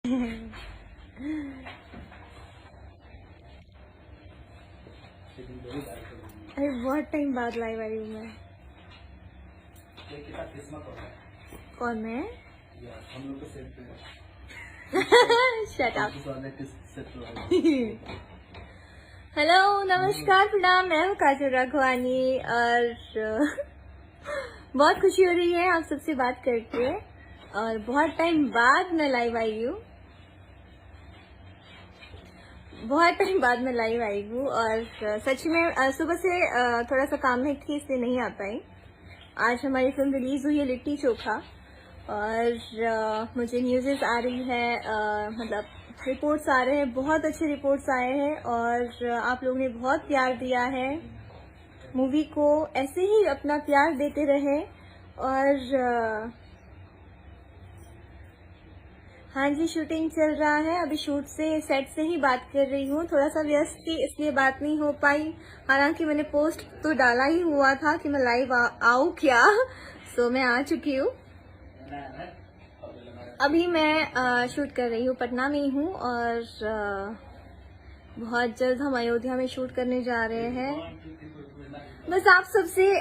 अरे बहुत टाइम बाद लाइव आई हूँ मैं। कौन मैं? हम लोग को सेट शट अप। हेलो, नमस्कार, प्रणाम। मैं हूँ काजल राघवानी और बहुत खुशी हो रही है आप सबसे बात करके और बहुत टाइम बाद मैं लाइव आई हूँ। और सच में सुबह से थोड़ा सा काम में थी इसलिए नहीं आ पाई। आज हमारी फिल्म रिलीज हुई है लिट्टी चोखा और मुझे न्यूज़ आ रही है, मतलब रिपोर्ट्स आ रहे हैं, बहुत अच्छे रिपोर्ट्स आए हैं और आप लोगों ने बहुत प्यार दिया है मूवी को। ऐसे ही अपना प्यार देते रहे और हाँ जी, शूटिंग चल रहा है। अभी शूट से सेट से ही बात कर रही हूँ। थोड़ा सा व्यस्त थी इसलिए बात नहीं हो पाई। हालांकि मैंने पोस्ट तो डाला ही हुआ था कि मैं लाइव आऊँ क्या। सो मैं आ चुकी हूँ। अभी मैं शूट कर रही हूँ, पटना में ही हूँ और बहुत जल्द हम अयोध्या में शूट करने जा रहे हैं। बस आप सबसे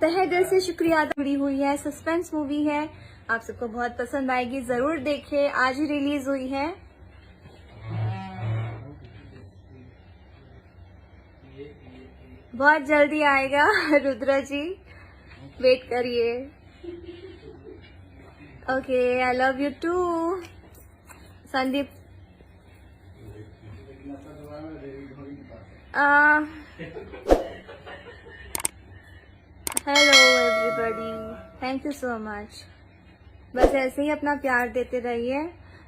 तहे दिल से शुक्रिया अदा जुड़ी हुई है। सस्पेंस मूवी है, आप सबको बहुत पसंद आएगी, जरूर देखें। आज ही रिलीज हुई है। बहुत जल्दी आएगा रुद्रा जी, वेट करिए। Okay, I love you too Sandeep. Hello everybody, thank you so much. बस ऐसे ही अपना प्यार देते रहिए।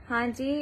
हाँ जी।